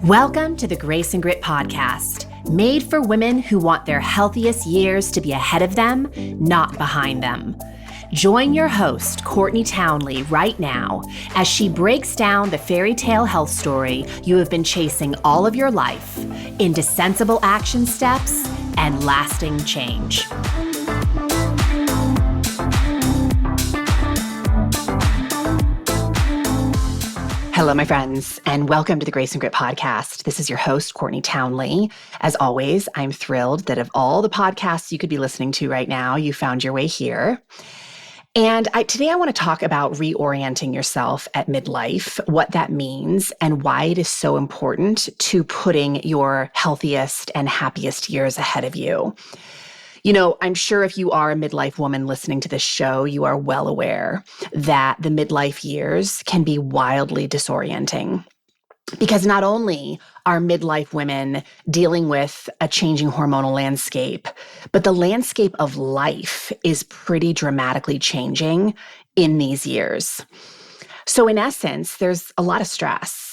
Welcome to the Grace and Grit podcast, made for women who want their healthiest years to be ahead of them, not behind them. Join your host, Courtney Townley, right now as she breaks down the fairy tale health story you have been chasing all of your life into sensible action steps and lasting change. Hello, my friends, and welcome to the Grace and Grit podcast. This is your host, Courtney Townley. As always, I'm thrilled that of all the podcasts you could be listening to right now, you found your way here. And today I want to talk about reorienting yourself at midlife, what that means, and why it is so important to putting your healthiest and happiest years ahead of you. You know, I'm sure if you are a midlife woman listening to this show, you are well aware that the midlife years can be wildly disorienting. Because not only are midlife women dealing with a changing hormonal landscape, but the landscape of life is pretty dramatically changing in these years. So in essence, there's a lot of stress.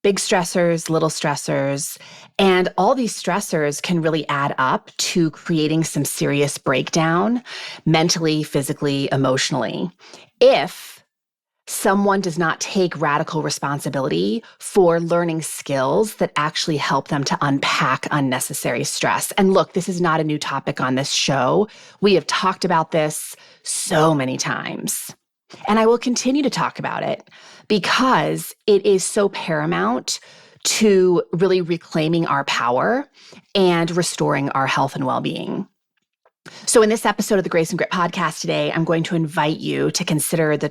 Big stressors, little stressors, and all these stressors can really add up to creating some serious breakdown mentally, physically, emotionally, if someone does not take radical responsibility for learning skills that actually help them to unpack unnecessary stress. And look, this is not a new topic on this show. We have talked about this so many times. And I will continue to talk about it because it is so paramount to really reclaiming our power and restoring our health and well-being. So in this episode of the Grace and Grit podcast today, I'm going to invite you to consider the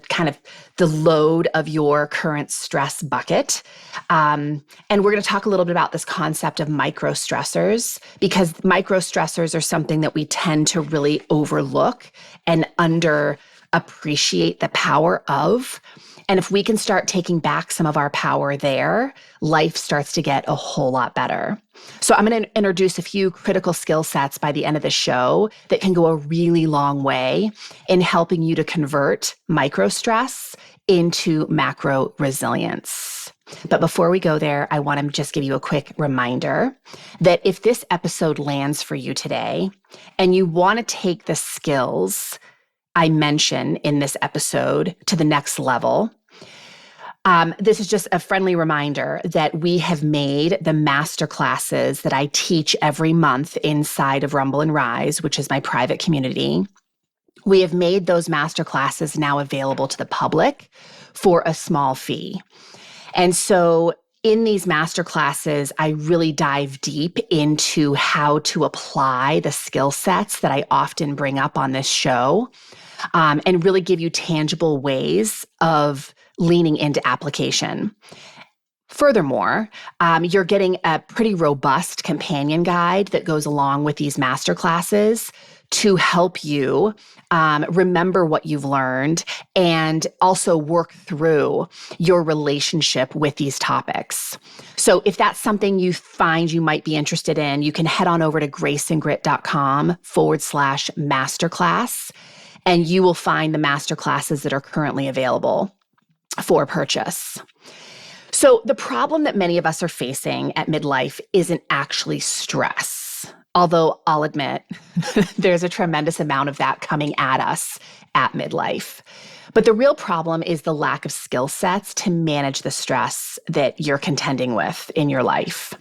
load of your current stress bucket. And we're going to talk a little bit about this concept of microstressors, because microstressors are something that we tend to really overlook and underappreciate the power of. And if we can start taking back some of our power there, life starts to get a whole lot better. So I'm going to introduce a few critical skill sets by the end of the show that can go a really long way in helping you to convert microstress into macro resilience. But before we go there, I want to just give you a quick reminder that if this episode lands for you today and you want to take the skills I mention in this episode to the next level, this is just a friendly reminder that we have made the master classes that I teach every month inside of Rumble and Rise, which is my private community. We have made those master classes now available to the public for a small fee. And so in these master classes, I really dive deep into how to apply the skill sets that I often bring up on this show, and really give you tangible ways of leaning into application. Furthermore, you're getting a pretty robust companion guide that goes along with these master classes to help you remember what you've learned and also work through your relationship with these topics. So if that's something you find you might be interested in, you can head on over to graceandgrit.com/masterclass, and you will find the master classes that are currently available for purchase. So the problem that many of us are facing at midlife isn't actually stress, although I'll admit there's a tremendous amount of that coming at us at midlife. But the real problem is the lack of skill sets to manage the stress that you're contending with in your life.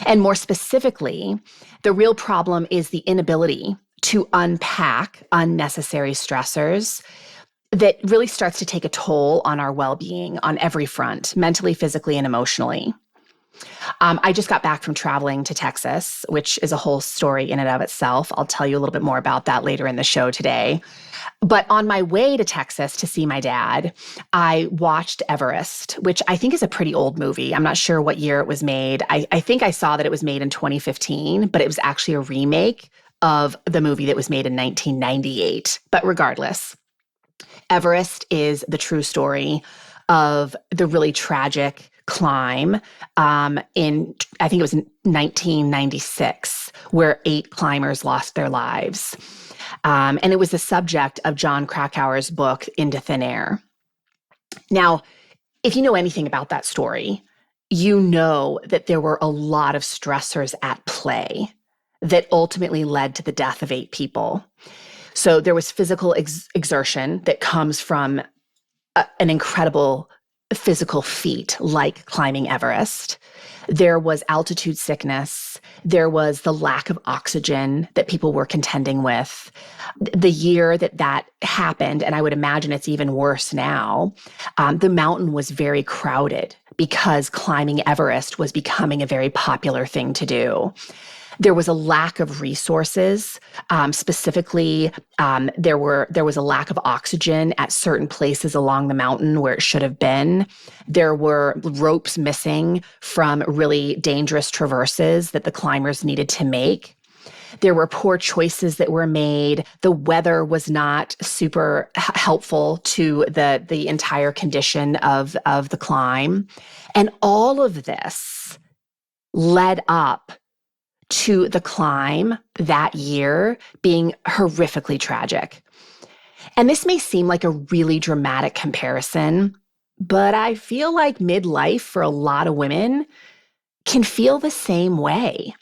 And more specifically, the real problem is the inability to unpack unnecessary stressors that really starts to take a toll on our well-being on every front, mentally, physically, and emotionally. I just got back from traveling to Texas, which is a whole story in and of itself. I'll tell you a little bit more about that later in the show today. But on my way to Texas to see my dad, I watched Everest, which I think is a pretty old movie. I'm not sure what year it was made. I think I saw that it was made in 2015, but it was actually a remake of the movie that was made in 1998. But regardless, Everest is the true story of the really tragic climb I think it was 1996, where 8 climbers lost their lives. And it was the subject of Jon Krakauer's book, Into Thin Air. Now, if you know anything about that story, you know that there were a lot of stressors at play that ultimately led to the death of 8 people. So there was physical exertion that comes from an incredible physical feat like climbing Everest. There was altitude sickness. There was the lack of oxygen that people were contending with. The year that happened, and I would imagine it's even worse now, the mountain was very crowded because climbing Everest was becoming a very popular thing to do. There was a lack of resources. Specifically, there was a lack of oxygen at certain places along the mountain where it should have been. There were ropes missing from really dangerous traverses that the climbers needed to make. There were poor choices that were made. The weather was not super helpful to the entire condition of the climb. And all of this led up to the climb that year being horrifically tragic. And this may seem like a really dramatic comparison, but I feel like midlife for a lot of women can feel the same way.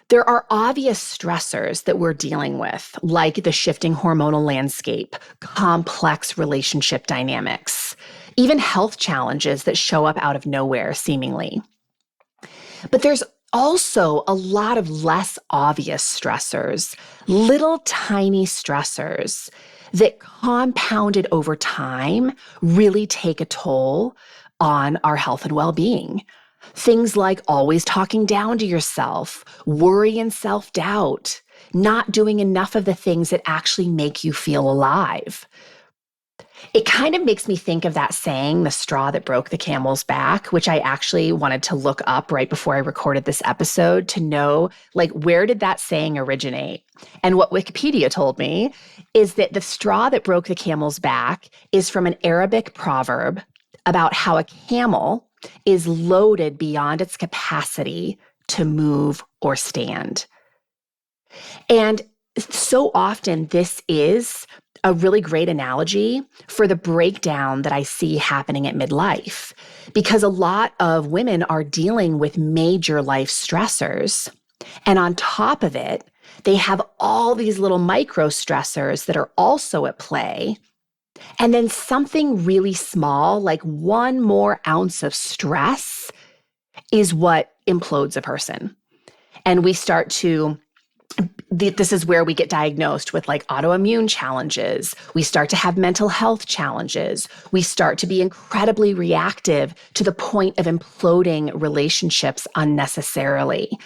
There are obvious stressors that we're dealing with, like the shifting hormonal landscape, complex relationship dynamics, even health challenges that show up out of nowhere, seemingly. But there's also a lot of less obvious stressors, little tiny stressors that compounded over time really take a toll on our health and well-being. Things like always talking down to yourself, worry and self-doubt, not doing enough of the things that actually make you feel alive. It kind of makes me think of that saying, the straw that broke the camel's back, which I actually wanted to look up right before I recorded this episode to know, like, where did that saying originate? And what Wikipedia told me is that the straw that broke the camel's back is from an Arabic proverb about how a camel is loaded beyond its capacity to move or stand. And so often this is a really great analogy for the breakdown that I see happening at midlife, because a lot of women are dealing with major life stressors. And on top of it, they have all these little micro stressors that are also at play. And then something really small, like one more ounce of stress, is what implodes a person. And we start to this is where we get diagnosed with like autoimmune challenges. We start to have mental health challenges. We start to be incredibly reactive to the point of imploding relationships unnecessarily.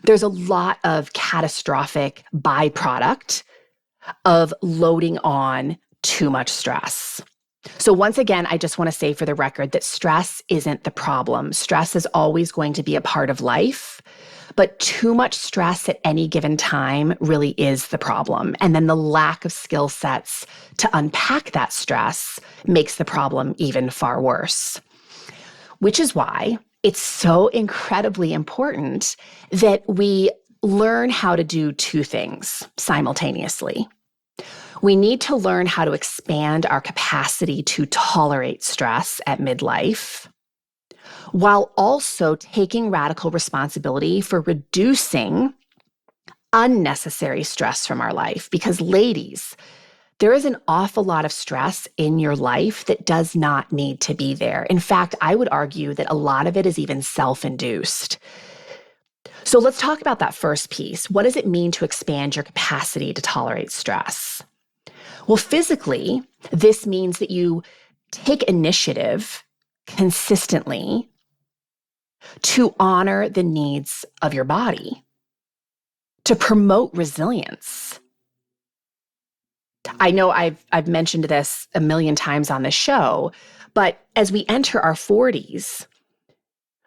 There's a lot of catastrophic byproduct of loading on too much stress. So once again, I just want to say for the record that stress isn't the problem. Stress is always going to be a part of life. But too much stress at any given time really is the problem. And then the lack of skill sets to unpack that stress makes the problem even far worse. Which is why it's so incredibly important that we learn how to do 2 things simultaneously. We need to learn how to expand our capacity to tolerate stress at midlife, while also taking radical responsibility for reducing unnecessary stress from our life. Because ladies, there is an awful lot of stress in your life that does not need to be there. In fact, I would argue that a lot of it is even self-induced. So let's talk about that first piece. What does it mean to expand your capacity to tolerate stress? Well, physically, this means that you take initiative consistently to honor the needs of your body, to promote resilience. I know I've mentioned this a million times on the show, but as we enter our 40s,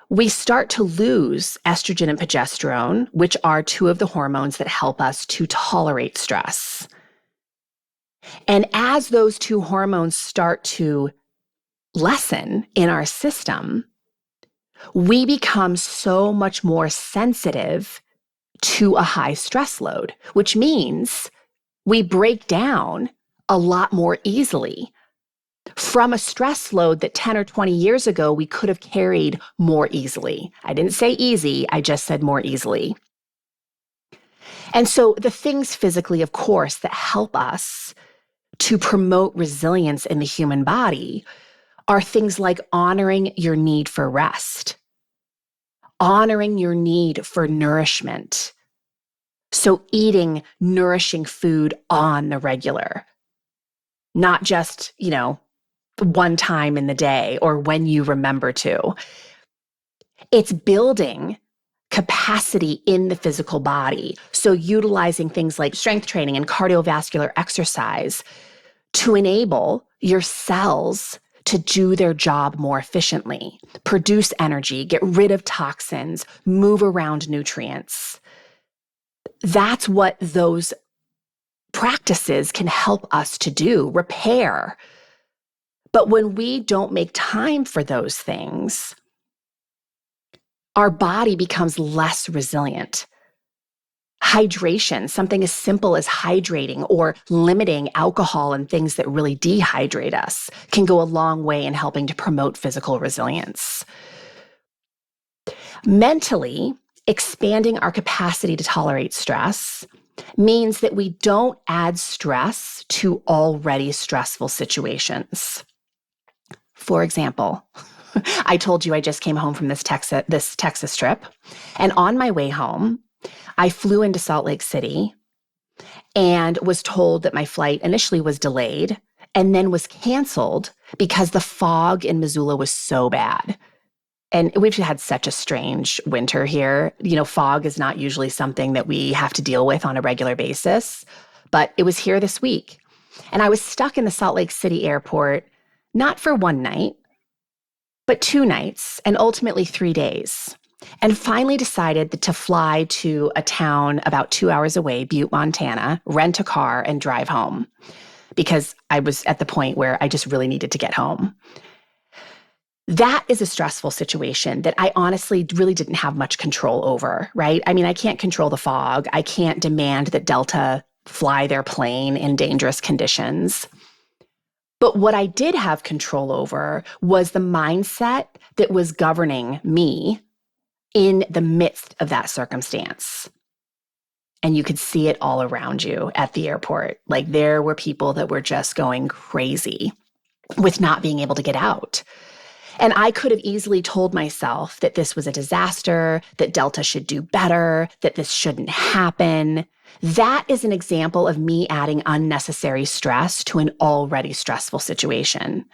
we start to lose estrogen and progesterone, which are 2 of the hormones that help us to tolerate stress. And as those 2 hormones start to lessen in our system, we become so much more sensitive to a high stress load, which means we break down a lot more easily. from a stress load that 10 or 20 years ago we could have carried more easily. I didn't say easy, I just said more easily. And so the things physically, of course, that help us to promote resilience in the human body are things like honoring your need for rest, honoring your need for nourishment. So eating nourishing food on the regular, not just, one time in the day or when you remember to. It's building capacity in the physical body. So utilizing things like strength training and cardiovascular exercise to enable your cells to do their job more efficiently, produce energy, get rid of toxins, move around nutrients. That's what those practices can help us to do, repair. But when we don't make time for those things, our body becomes less resilient. Hydration, something as simple as hydrating or limiting alcohol and things that really dehydrate us, can go a long way in helping to promote physical resilience. Mentally, expanding our capacity to tolerate stress means that we don't add stress to already stressful situations. For example, I told you I just came home from this Texas trip, and on my way home, I flew into Salt Lake City and was told that my flight initially was delayed and then was canceled because the fog in Missoula was so bad. And we've had such a strange winter here. Fog is not usually something that we have to deal with on a regular basis, but it was here this week. And I was stuck in the Salt Lake City airport, not for one night, but 2 nights and ultimately 3 days. And finally decided to fly to a town about 2 hours away, Butte, Montana, rent a car and drive home because I was at the point where I just really needed to get home. That is a stressful situation that I honestly really didn't have much control over, right? I mean, I can't control the fog. I can't demand that Delta fly their plane in dangerous conditions. But what I did have control over was the mindset that was governing me in the midst of that circumstance. And you could see it all around you at the airport. Like there were people that were just going crazy with not being able to get out. And I could have easily told myself that this was a disaster, that Delta should do better, that this shouldn't happen. That is an example of me adding unnecessary stress to an already stressful situation.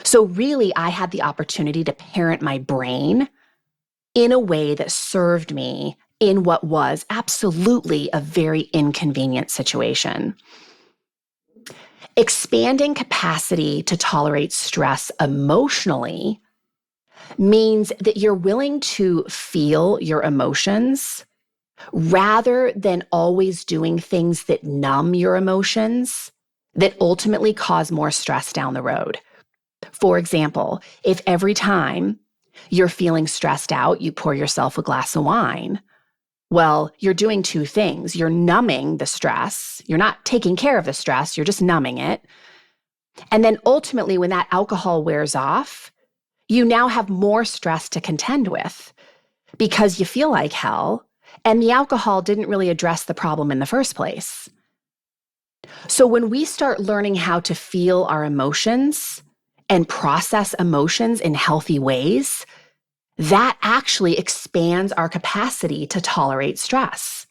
So really, I had the opportunity to parent my brain in a way that served me in what was absolutely a very inconvenient situation. Expanding capacity to tolerate stress emotionally means that you're willing to feel your emotions rather than always doing things that numb your emotions that ultimately cause more stress down the road. For example, if every time you're feeling stressed out, you pour yourself a glass of wine, well, you're doing 2 things. You're numbing the stress. You're not taking care of the stress. You're just numbing it. And then ultimately, when that alcohol wears off, you now have more stress to contend with because you feel like hell, and the alcohol didn't really address the problem in the first place. So when we start learning how to feel our emotions and process emotions in healthy ways, that actually expands our capacity to tolerate stress.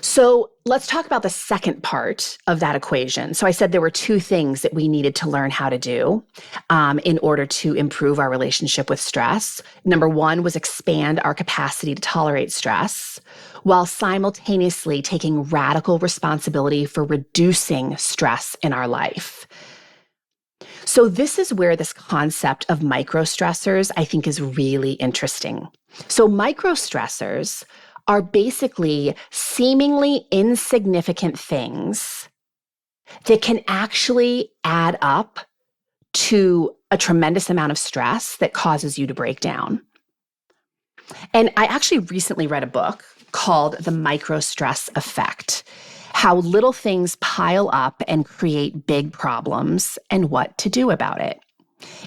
So let's talk about the second part of that equation. So I said there were 2 things that we needed to learn how to do in order to improve our relationship with stress. Number 1 was expand our capacity to tolerate stress while simultaneously taking radical responsibility for reducing stress in our life. So this is where this concept of microstressors, I think, is really interesting. So microstressors are basically seemingly insignificant things that can actually add up to a tremendous amount of stress that causes you to break down. And I actually recently read a book called The Microstress Effect. how little things pile up and create big problems and what to do about it.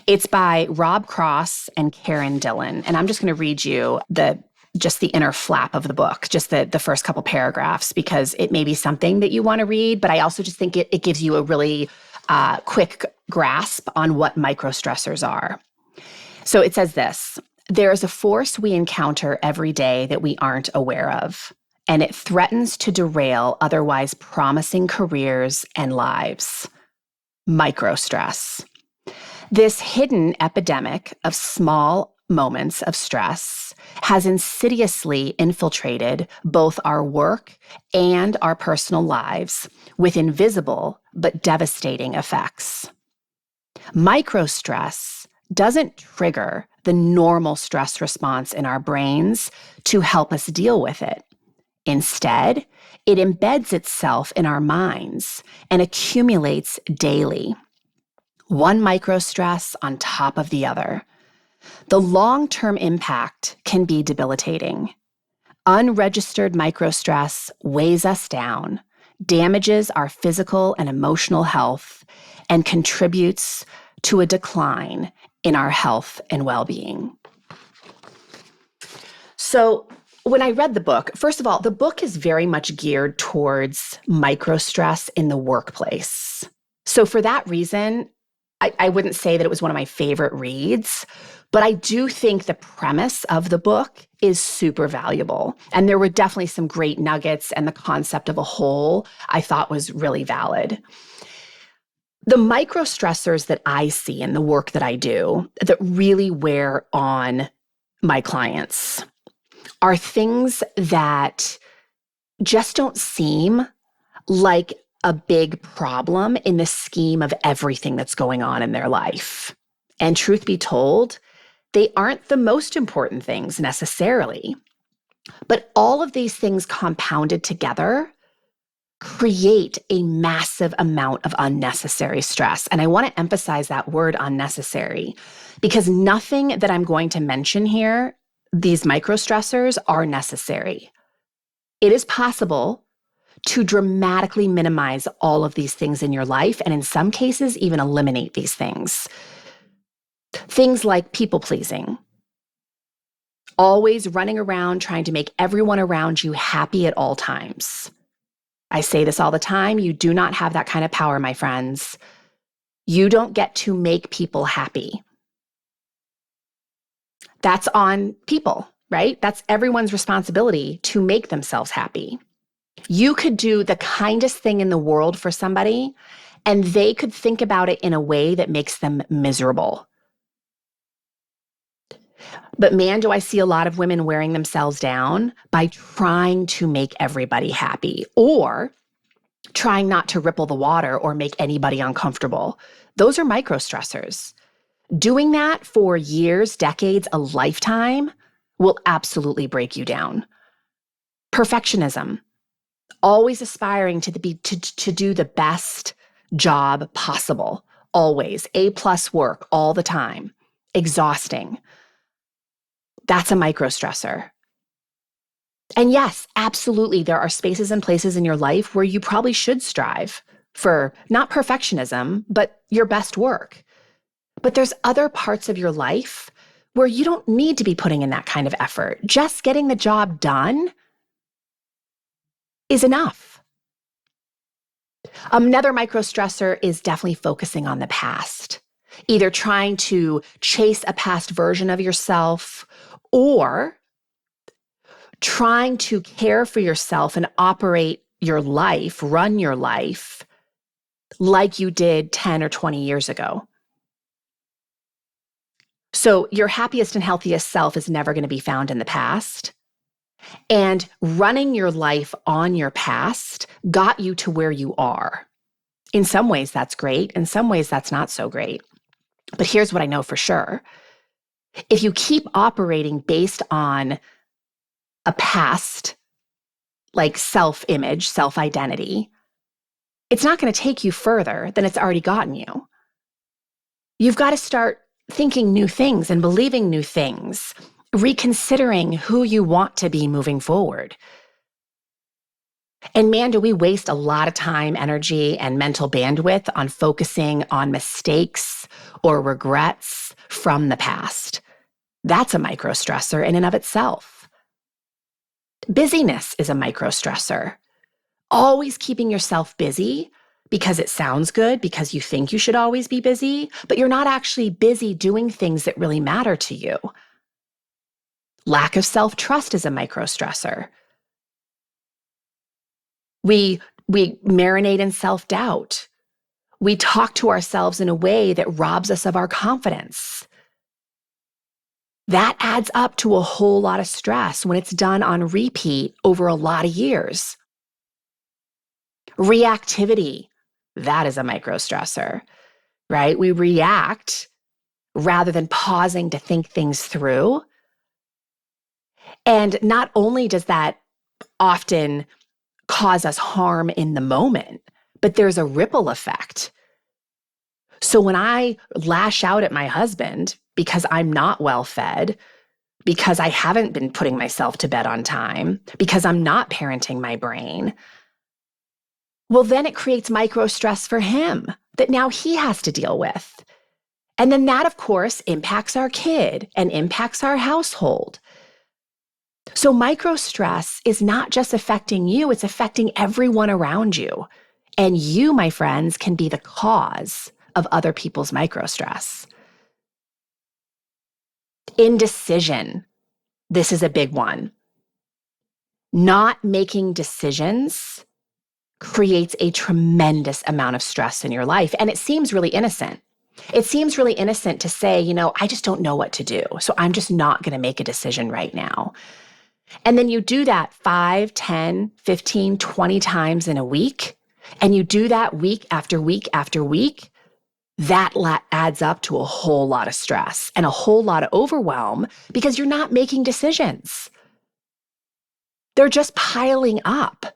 It's by Rob Cross and Karen Dillon. And I'm just going to read you just the inner flap of the book, just the first couple paragraphs, because it may be something that you want to read, but I also just think it gives you a really quick grasp on what microstressors are. So it says this: there is a force we encounter every day that we aren't aware of, and it threatens to derail otherwise promising careers and lives. Microstress. This hidden epidemic of small moments of stress has insidiously infiltrated both our work and our personal lives with invisible but devastating effects. Microstress doesn't trigger the normal stress response in our brains to help us deal with it. Instead, it embeds itself in our minds and accumulates daily, one microstress on top of the other. The long-term impact can be debilitating. Unregistered microstress weighs us down, damages our physical and emotional health, and contributes to a decline in our health and well-being. So when I read the book, first of all, the book is very much geared towards microstress in the workplace. So for that reason, I wouldn't say that it was one of my favorite reads, but I do think the premise of the book is super valuable. And there were definitely some great nuggets, and the concept of a whole I thought was really valid. The microstressors that I see in the work that I do that really wear on my clients are things that just don't seem like a big problem in the scheme of everything that's going on in their life. And truth be told, they aren't the most important things necessarily. But all of these things compounded together create a massive amount of unnecessary stress. And I want to emphasize that word unnecessary, because nothing that I'm going to mention here, these microstressors, are necessary. It is possible to dramatically minimize all of these things in your life, and in some cases, even eliminate these things. Things like people pleasing, always running around trying to make everyone around you happy at all times. I say this all the time. You do not have that kind of power, my friends. You don't get to make people happy. That's on people, right? That's everyone's responsibility to make themselves happy. You could do the kindest thing in the world for somebody, and they could think about it in a way that makes them miserable. But man, do I see a lot of women wearing themselves down by trying to make everybody happy, or trying not to ripple the water or make anybody uncomfortable. Those are microstressors. Doing that for years, decades, a lifetime will absolutely break you down. Perfectionism. Always aspiring to do the best job possible. Always. A+ work all the time. Exhausting. That's a microstressor. And yes, absolutely, there are spaces and places in your life where you probably should strive for not perfectionism, but your best work. But there's other parts of your life where you don't need to be putting in that kind of effort. Just getting the job done is enough. Another microstressor is definitely focusing on the past, either trying to chase a past version of yourself or trying to care for yourself and operate your life, run your life like you did 10 or 20 years ago. So your happiest and healthiest self is never going to be found in the past. And running your life on your past got you to where you are. In some ways, that's great. In some ways, that's not so great. But here's what I know for sure. If you keep operating based on a past, like self-image, self-identity, it's not going to take you further than it's already gotten you. You've got to start thinking new things and believing new things, reconsidering who you want to be moving forward. And man, do we waste a lot of time, energy, and mental bandwidth on focusing on mistakes or regrets from the past. That's a microstressor in and of itself. Busyness is a microstressor. Always keeping yourself busy because it sounds good, because you think you should always be busy, but you're not actually busy doing things that really matter to you. Lack of self-trust is a microstressor. We marinate in self-doubt. We talk to ourselves in a way that robs us of our confidence. That adds up to a whole lot of stress when it's done on repeat over a lot of years. Reactivity, that is a microstressor, right? We react rather than pausing to think things through. And not only does that often cause us harm in the moment, but there's a ripple effect. So when I lash out at my husband because I'm not well fed, because I haven't been putting myself to bed on time, because I'm not parenting my brain, well, then it creates micro stress for him that now he has to deal with. And then that, of course, impacts our kid and impacts our household. So micro stress is not just affecting you, it's affecting everyone around you. And you, my friends, can be the cause of other people's micro stress. Indecision. This is a big one. Not making decisions creates a tremendous amount of stress in your life. And it seems really innocent. It seems really innocent to say, I just don't know what to do. So I'm just not going to make a decision right now. And then you do that 5, 10, 15, 20 times in a week. And you do that week after week after week. That adds up to a whole lot of stress and a whole lot of overwhelm because you're not making decisions. They're just piling up.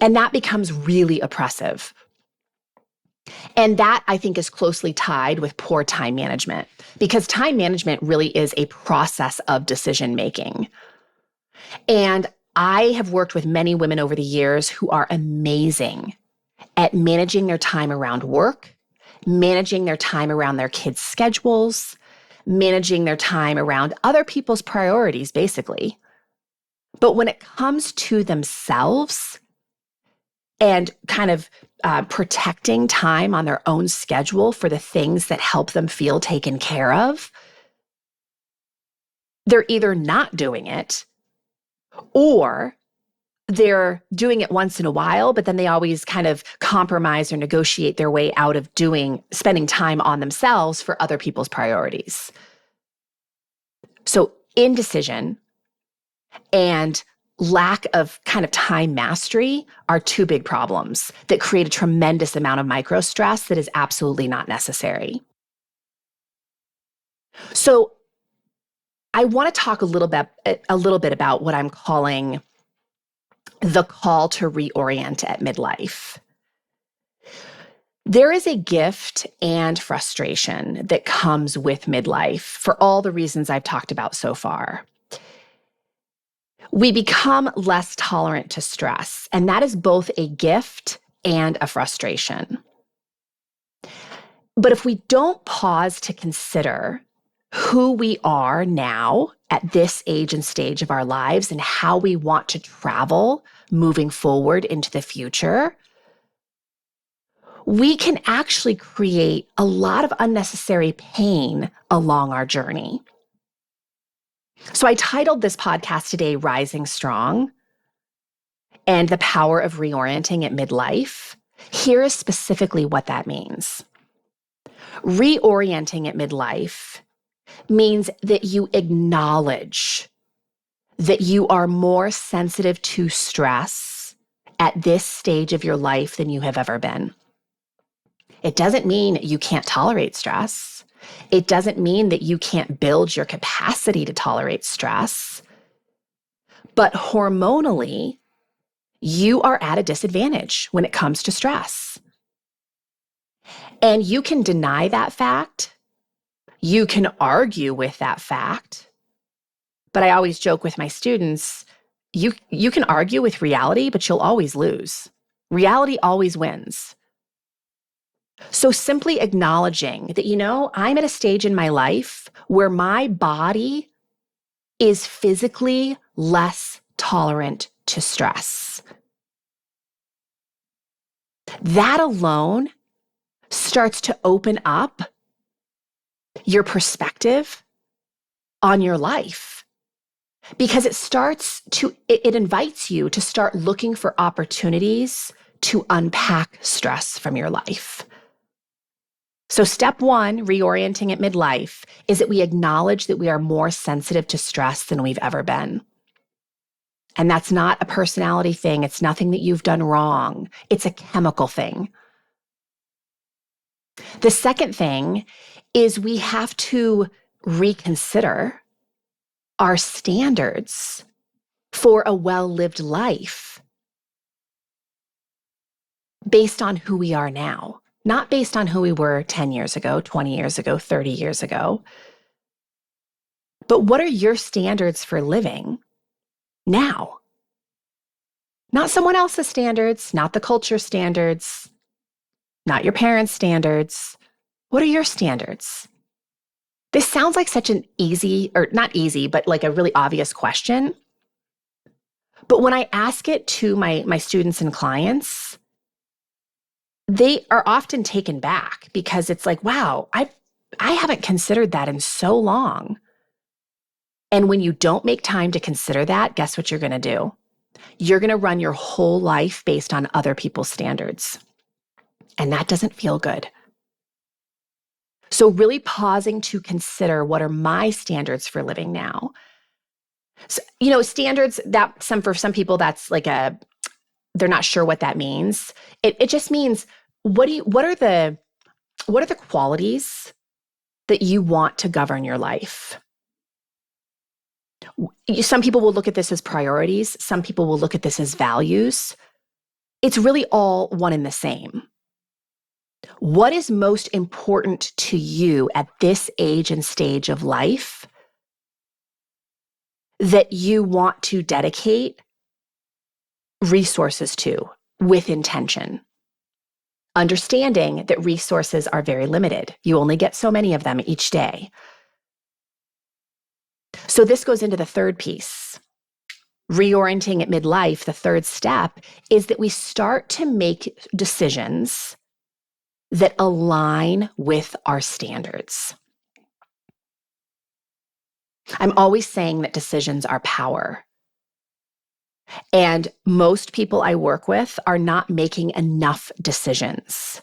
And that becomes really oppressive. And that, I think, is closely tied with poor time management, because time management really is a process of decision making. And I have worked with many women over the years who are amazing at managing their time around work, managing their time around their kids' schedules, managing their time around other people's priorities, basically. But when it comes to themselves and kind of protecting time on their own schedule for the things that help them feel taken care of, they're either not doing it or they're doing it once in a while, but then they always kind of compromise or negotiate their way out of spending time on themselves for other people's priorities. So indecision and lack of kind of time mastery are two big problems that create a tremendous amount of micro stress that is absolutely not necessary. So I want to talk a little bit about what I'm calling the call to reorient at midlife. There is a gift and frustration that comes with midlife for all the reasons I've talked about so far. We become less tolerant to stress, and that is both a gift and a frustration. But if we don't pause to consider who we are now at this age and stage of our lives and how we want to travel moving forward into the future, we can actually create a lot of unnecessary pain along our journey. So I titled this podcast today, Rising Strong, and the Power of Reorienting at Midlife. Here is specifically what that means. Reorienting at midlife means that you acknowledge that you are more sensitive to stress at this stage of your life than you have ever been. It doesn't mean you can't tolerate stress. It doesn't mean that you can't build your capacity to tolerate stress. But hormonally, you are at a disadvantage when it comes to stress. And you can deny that fact. You can argue with that fact. But I always joke with my students, you can argue with reality, but you'll always lose. Reality always wins. So simply acknowledging that, I'm at a stage in my life where my body is physically less tolerant to stress. That alone starts to open up your perspective on your life, because it invites you to start looking for opportunities to unpack stress from your life. So step one, reorienting at midlife, is that we acknowledge that we are more sensitive to stress than we've ever been. And that's not a personality thing. It's nothing that you've done wrong. It's a chemical thing. The second thing is we have to reconsider our standards for a well-lived life based on who we are now, not based on who we were 10 years ago, 20 years ago, 30 years ago. But what are your standards for living now? Not someone else's standards, not the culture standards, not your parents' standards. What are your standards? This sounds like such an easy, or not easy, but like a really obvious question. But when I ask it to my students and clients, they are often taken back because it's like, wow, I haven't considered that in so long. And when you don't make time to consider that, guess what you're going to do? You're going to run your whole life based on other people's standards. And that doesn't feel good. So really pausing to consider, what are my standards for living now? So, standards that for some people, that's like they're not sure what that means. It just means, what are the qualities that you want to govern your life? Some people will look at this as priorities. Some people will look at this as values. It's really all one and the same. What is most important to you at this age and stage of life that you want to dedicate resources to with intention? Understanding that resources are very limited. You only get so many of them each day. So this goes into the third piece. Reorienting at midlife, the third step, is that we start to make decisions that align with our standards. I'm always saying that decisions are power. And most people I work with are not making enough decisions.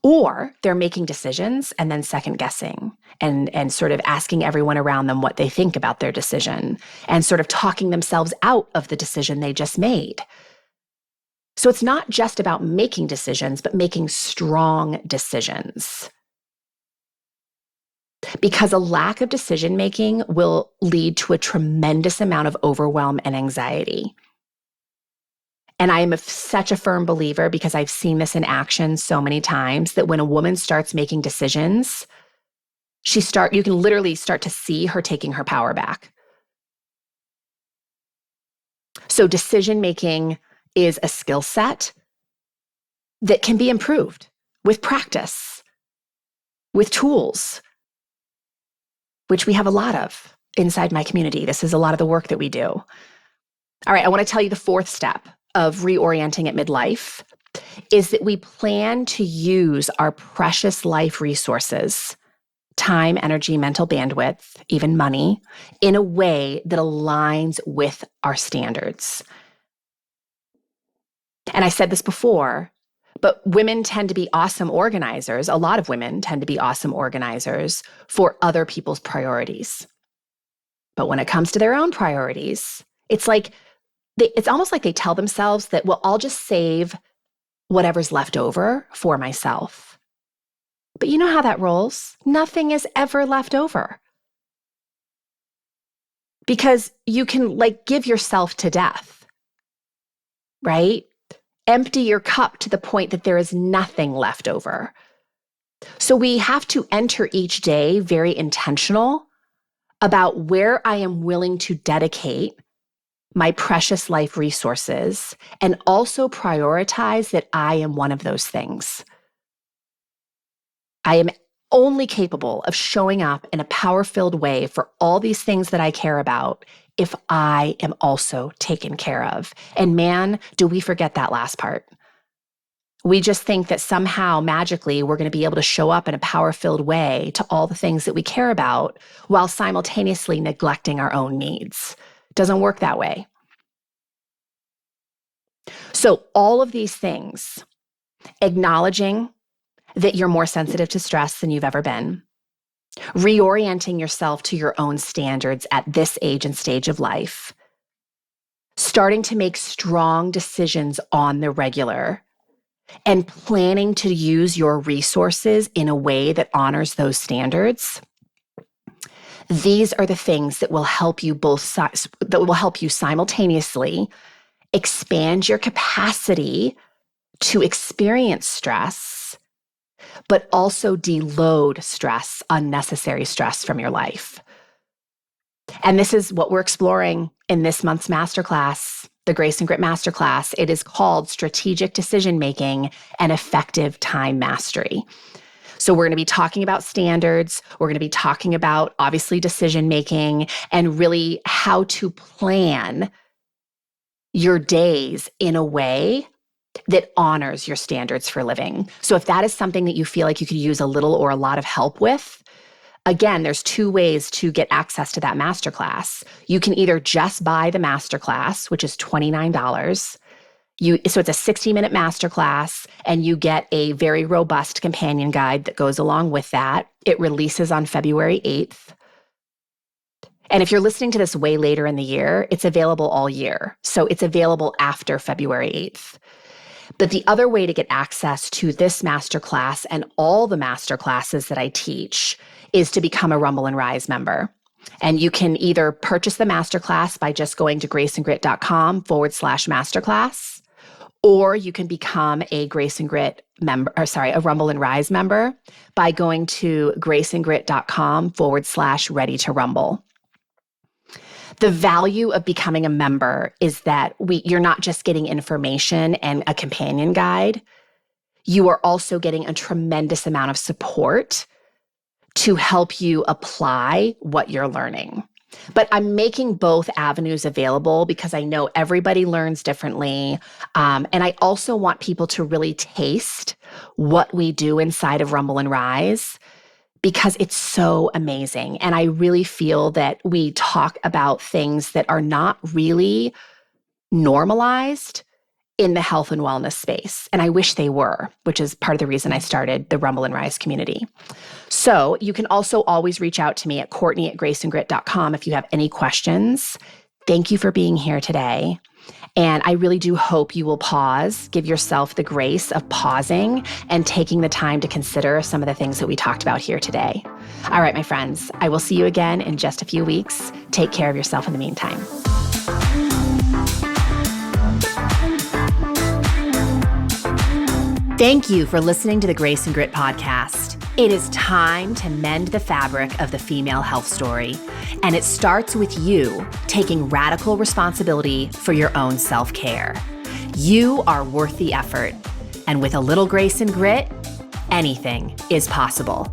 Or they're making decisions and then second guessing and sort of asking everyone around them what they think about their decision and sort of talking themselves out of the decision they just made. So it's not just about making decisions, but making strong decisions. Because a lack of decision making will lead to a tremendous amount of overwhelm and anxiety. And I am such a firm believer, because I've seen this in action so many times, that when a woman starts making decisions, you can literally start to see her taking her power back. So decision making is a skill set that can be improved with practice, with tools, which we have a lot of inside my community. This is a lot of the work that we do. All right, I want to tell you the fourth step of reorienting at midlife is that we plan to use our precious life resources, time, energy, mental bandwidth, even money, in a way that aligns with our standards. And I said this before, but women tend to be awesome organizers. A lot of women tend to be awesome organizers for other people's priorities. But when it comes to their own priorities, it's almost like they tell themselves that, well, I'll just save whatever's left over for myself. But you know how that rolls? Nothing is ever left over. Because you can give yourself to death, right? Empty your cup to the point that there is nothing left over. So we have to enter each day very intentional about where I am willing to dedicate my precious life resources, and also prioritize that I am one of those things. I am only capable of showing up in a power-filled way for all these things that I care about if I am also taken care of. And man, do we forget that last part. We just think that somehow magically we're going to be able to show up in a power-filled way to all the things that we care about while simultaneously neglecting our own needs. Doesn't work that way. So all of these things, acknowledging that you're more sensitive to stress than you've ever been, reorienting yourself to your own standards at this age and stage of life, starting to make strong decisions on the regular, and planning to use your resources in a way that honors those standards. These are the things that will help you simultaneously expand your capacity to experience stress, but also deload stress, unnecessary stress from your life. And this is what we're exploring in this month's masterclass, the Grace and Grit Masterclass. It is called Strategic Decision Making and Effective Time Mastery. So we're going to be talking about standards. We're going to be talking about, obviously, decision making and really how to plan your days in a way that honors your standards for living. So if that is something that you feel like you could use a little or a lot of help with, again, there's two ways to get access to that masterclass. You can either just buy the masterclass, which is $29. So it's a 60-minute masterclass, and you get a very robust companion guide that goes along with that. It releases on February 8th. And if you're listening to this way later in the year, it's available all year. So it's available after February 8th. But the other way to get access to this masterclass and all the masterclasses that I teach is to become a Rumble and Rise member. And you can either purchase the masterclass by just going to graceandgrit.com/masterclass, or you can become a Grace and Grit member, a Rumble and Rise member by going to graceandgrit.com/ready to rumble. The value of becoming a member is that you're not just getting information and a companion guide. You are also getting a tremendous amount of support to help you apply what you're learning. But I'm making both avenues available because I know everybody learns differently. And I also want people to really taste what we do inside of Rumble and Rise, because it's so amazing. And I really feel that we talk about things that are not really normalized in the health and wellness space. And I wish they were, which is part of the reason I started the Rumble and Rise community. So you can also always reach out to me at Courtney@graceandgrit.com if you have any questions. Thank you for being here today. And I really do hope you will pause, give yourself the grace of pausing and taking the time to consider some of the things that we talked about here today. All right, my friends, I will see you again in just a few weeks. Take care of yourself in the meantime. Thank you for listening to the Grace and Grit podcast. It is time to mend the fabric of the female health story. And it starts with you taking radical responsibility for your own self-care. You are worth the effort. And with a little grace and grit, anything is possible.